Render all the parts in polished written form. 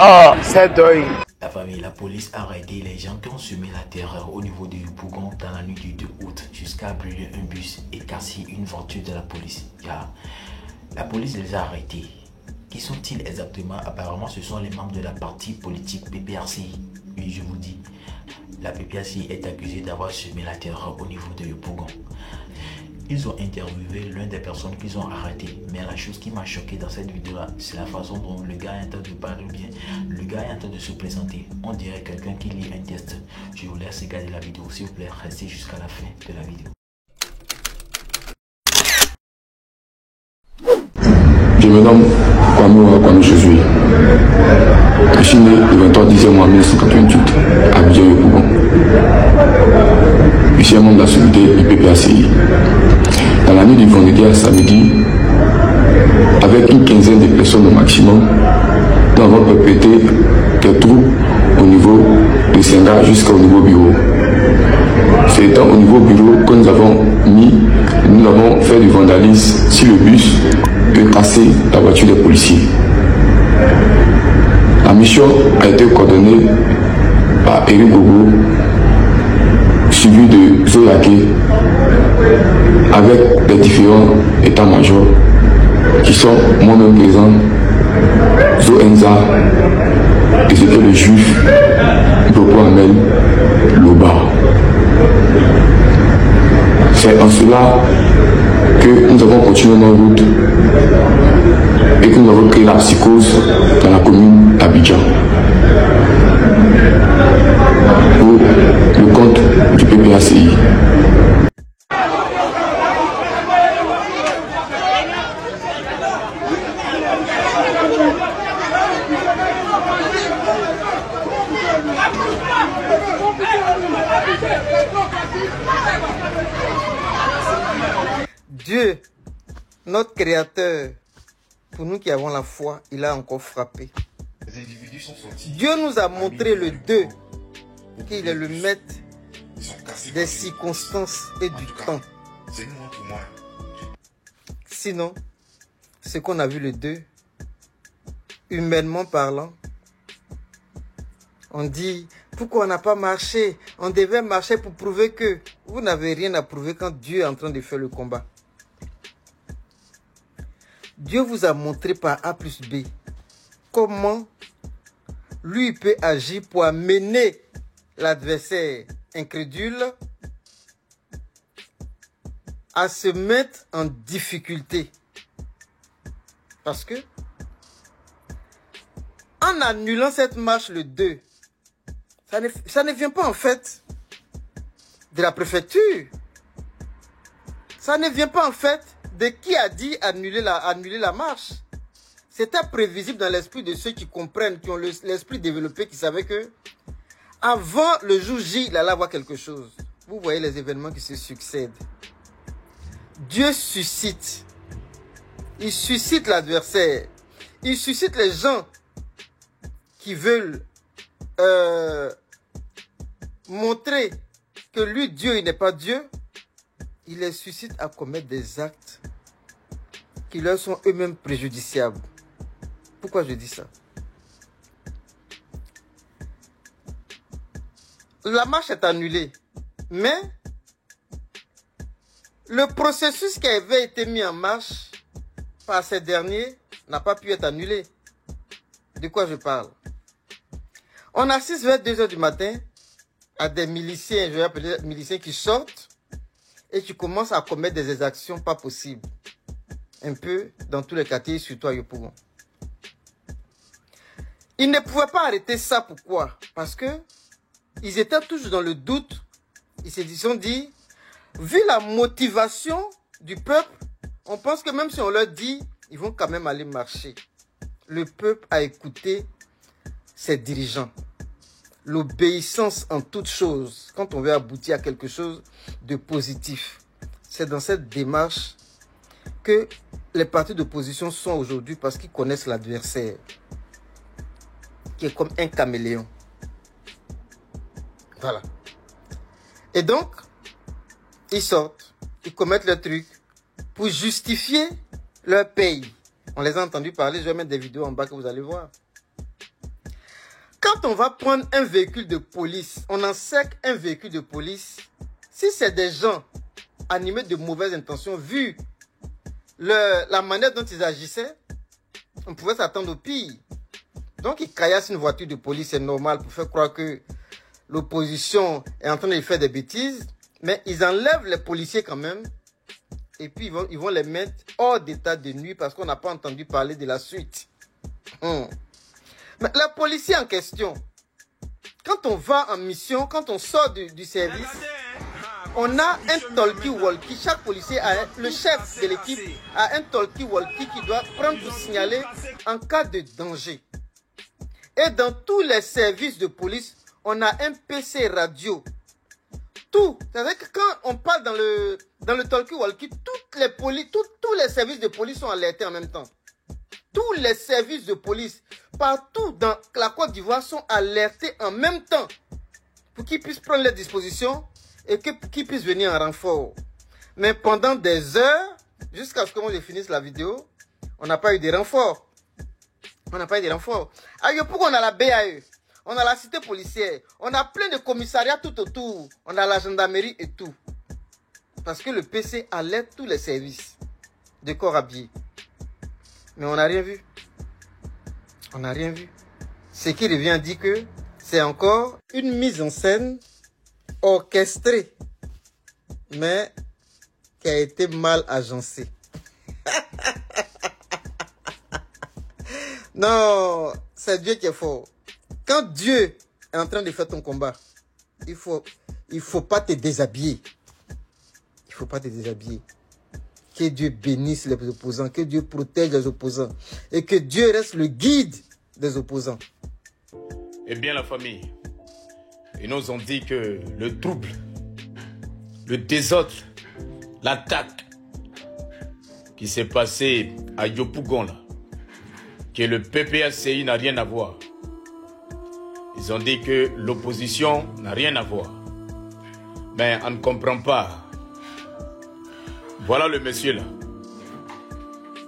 Oh, c'est dingue. La famille, la police a arrêté les gens qui ont semé la terreur au niveau de Yopougon dans la nuit du 2 août jusqu'à brûler un bus et casser une voiture de la police. La police les a arrêtés. Qui sont-ils exactement? Apparemment, ce sont les membres de la partie politique PPRC. Oui, je vous dis, la PPRC est accusée d'avoir semé la terreur au niveau de Yopougon. Ils ont interviewé l'une des personnes qu'ils ont arrêtées. Mais la chose qui m'a choqué dans cette vidéo-là, c'est la façon dont le gars est en train de parler bien. Le gars est en train de se présenter. On dirait quelqu'un qui lit un test. Je vous laisse regarder la vidéo. S'il vous plaît, restez jusqu'à la fin de la vidéo. Je me nomme Kwame Josué. Je suis né le 23 décembre 1988 à Abidjan-Yopougon. Je suis un membre de la société IPPACI. Dans la nuit du vendredi à samedi, avec une quinzaine de personnes au maximum, nous avons perpétré des troubles au niveau de Senga jusqu'au niveau bureau. C'est étant au niveau bureau que nous avons fait du vandalisme sur le bus et cassé la voiture des policiers. La mission a été coordonnée par Eric Gogo, suivi de Zoyake, avec les différents états-majors qui sont moi-même présent, Zoenza, et c'était le juif Boko Amel Loba. C'est en cela que nous avons continué notre route et que nous avons créé la psychose dans la commune d'Abidjan pour le compte du PPACI. Dieu, notre Créateur, pour nous qui avons la foi, il a encore frappé. Les individus sont sortis. Dieu nous a montré le 2, qu'il est le maître des circonstances et du temps. C'est une honte pour moi. Sinon, ce qu'on a vu le 2, humainement parlant, on dit, pourquoi on n'a pas marché? On devait marcher pour prouver que vous n'avez rien à prouver quand Dieu est en train de faire le combat. Dieu vous a montré par A plus B comment lui peut agir pour amener l'adversaire incrédule à se mettre en difficulté. Parce que en annulant cette marche le 2, ça ne vient pas en fait de la préfecture. Ça ne vient pas en fait de qui a dit annuler la marche. C'était prévisible dans l'esprit de ceux qui comprennent, qui ont l'esprit développé, qui savaient que avant le jour J, il allait avoir quelque chose. Vous voyez les événements qui se succèdent. Dieu suscite. Il suscite l'adversaire. Il suscite les gens qui veulent montrer que lui, Dieu, il n'est pas Dieu. Il les suscite à commettre des actes qui leur sont eux-mêmes préjudiciables. Pourquoi je dis ça? La marche est annulée, mais le processus qui avait été mis en marche par ces derniers n'a pas pu être annulé. De quoi je parle? On assiste vers 2 h du matin à des miliciens, je vais appeler miliciens qui sortent et qui commencent à commettre des exactions pas possibles. Un peu dans tous les quartiers, surtout à Yopougon. Ils ne pouvaient pas arrêter ça. Pourquoi? Parce que ils étaient toujours dans le doute. Ils se sont dit, vu la motivation du peuple, on pense que même si on leur dit, ils vont quand même aller marcher. Le peuple a écouté ses dirigeants. L'obéissance en toute chose, quand on veut aboutir à quelque chose de positif. C'est dans cette démarche que les partis d'opposition sont aujourd'hui parce qu'ils connaissent l'adversaire, qui est comme un caméléon. Voilà. Et donc, ils sortent, ils commettent le truc pour justifier leur pays. On les a entendus parler, je vais mettre des vidéos en bas que vous allez voir. Quand on va prendre un véhicule de police, on enseigne un véhicule de police. Si c'est des gens animés de mauvaises intentions, vu la manière dont ils agissaient, on pouvait s'attendre au pire. Donc ils caillassent une voiture de police, c'est normal, pour faire croire que l'opposition est en train de faire des bêtises. Mais ils enlèvent les policiers quand même. Et puis ils vont les mettre hors d'état de nuit parce qu'on n'a pas entendu parler de la suite. Mais les policiers en question, quand on va en mission, quand on sort du service, on a un talkie-walkie. Chaque policier le chef de l'équipe a un talkie-walkie qui doit prendre pour signaler en cas de danger. Et dans tous les services de police, on a un PC radio. Tout. C'est-à-dire que quand on parle dans le talkie-walkie, tous les services de police sont alertés en même temps. Tous les services de police, partout dans la Côte d'Ivoire, sont alertés en même temps pour qu'ils puissent prendre leurs dispositions et qu'ils puissent venir en renfort. Mais pendant des heures, jusqu'à ce que moi je finisse la vidéo, on n'a pas eu de renfort. On n'a pas eu de renfort. À Yopougon, on a la BAE, on a la cité policière, on a plein de commissariats tout autour, on a la gendarmerie et tout. Parce que le PC alerte tous les services de corps habillés. Mais on n'a rien vu. On n'a rien vu. Ce qui revient à dire que c'est encore une mise en scène orchestrée, mais qui a été mal agencée. Non, c'est Dieu qui est fort. Quand Dieu est en train de faire ton combat, il faut pas te déshabiller. Il faut pas te déshabiller. Que Dieu bénisse les opposants, que Dieu protège les opposants et que Dieu reste le guide des opposants. Eh bien la famille, ils nous ont dit que le trouble, le désordre, l'attaque qui s'est passée à Yopougon là, que le PPACI n'a rien à voir. Ils ont dit que l'opposition n'a rien à voir. Mais on ne comprend pas. Voilà le monsieur là.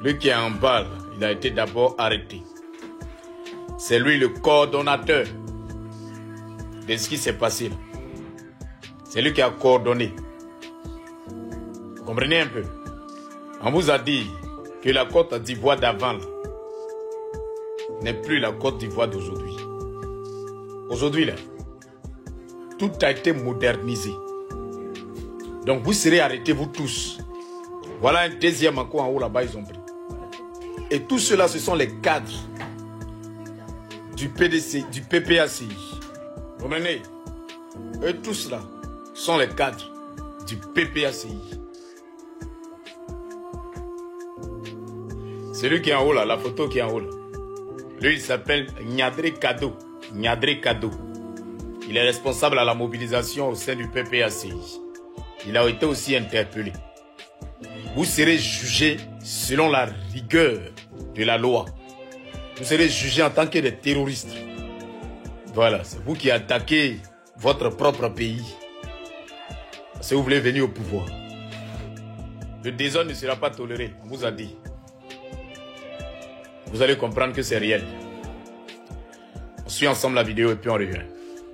Lui qui est en bas, il a été d'abord arrêté. C'est lui le coordonnateur de ce qui s'est passé là. C'est lui qui a coordonné. Vous comprenez un peu? On vous a dit que la Côte d'Ivoire d'avant n'est plus la Côte d'Ivoire d'aujourd'hui. Aujourd'hui là, tout a été modernisé. Donc vous serez arrêtés vous tous. Voilà un deuxième encore en haut là-bas, ils ont pris. Et tout cela, ce sont les cadres du PDC, du PPACI. Vous comprenez? Et tout cela sont les cadres du PPACI. Celui qui est en haut là, la photo qui est en haut là. Lui, il s'appelle Nyadré Kado. Nyadré Kado. Il est responsable à la mobilisation au sein du PPACI. Il a été aussi interpellé. Vous serez jugés selon la rigueur de la loi. Vous serez jugés en tant que des terroristes. Voilà, c'est vous qui attaquez votre propre pays. Parce que vous voulez venir au pouvoir. Le désordre ne sera pas toléré, on vous a dit. Vous allez comprendre que c'est réel. On suit ensemble la vidéo et puis on revient.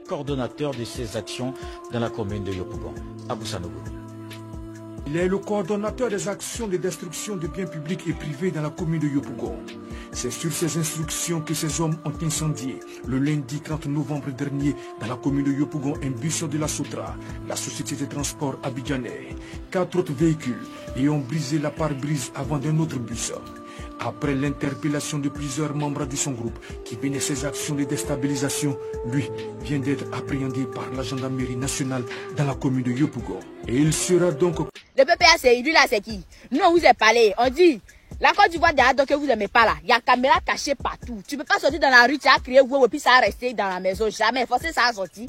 Coordonnateur de ces actions dans la commune de Yopougon, Abou Sanogo. Il est le coordonnateur des actions de destruction de biens publics et privés dans la commune de Yopougon. C'est sur ces instructions que ces hommes ont incendié le lundi 30 novembre dernier dans la commune de Yopougon un bus de la Sotra, la société de transport abidjanais. 4 autres véhicules y ont brisé la pare-brise avant d'un autre bus. Après l'interpellation de plusieurs membres de son groupe qui menaient ces actions de déstabilisation, lui vient d'être appréhendé par la gendarmerie nationale dans la commune de Yopougon. Et il sera donc... Le PPACI, lui là c'est qui? Nous on vous a parlé, on dit, la Côte d'Ivoire derrière donc que vous n'aimez pas là, il y a caméra cachée partout. Tu ne peux pas sortir dans la rue, tu as crié wow et puis ça a resté dans la maison, jamais, forcément ça a sorti.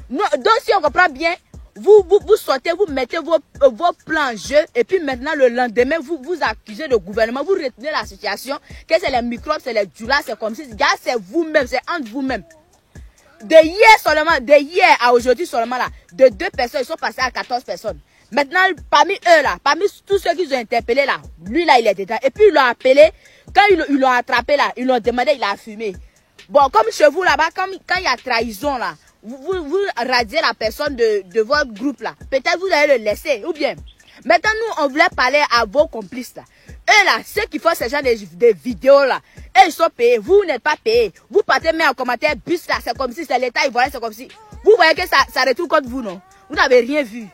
Nous, donc si on comprend bien, vous sortez, vous mettez vos plans en jeu et puis maintenant le lendemain, vous accusez le gouvernement, vous retenez la situation, que c'est les microbes, c'est les djoulas, c'est comme si, gars, c'est vous-même, c'est entre vous-même. De hier à aujourd'hui seulement là, de 2 personnes, ils sont passés à 14 personnes. Maintenant, parmi eux là, parmi tous ceux qu'ils ont interpellés là, lui là, il est dedans. Et puis ils l'ont appelé, quand ils l'ont attrapé là, ils l'ont demandé, il a fumé. Bon, comme chez vous là-bas, quand il y a trahison là, vous radiez la personne de votre groupe là. Peut-être vous allez le laisser, ou bien. Maintenant, nous, on voulait parler à vos complices là. Eux là, ceux qui font ce genre de vidéos là, eux ils sont payés, vous n'êtes pas payés. Vous partez même en commentaire, bus là, c'est comme si c'est l'État ivoirien, c'est comme si. Vous voyez que ça retourne contre vous, non? Vous n'avez rien vu.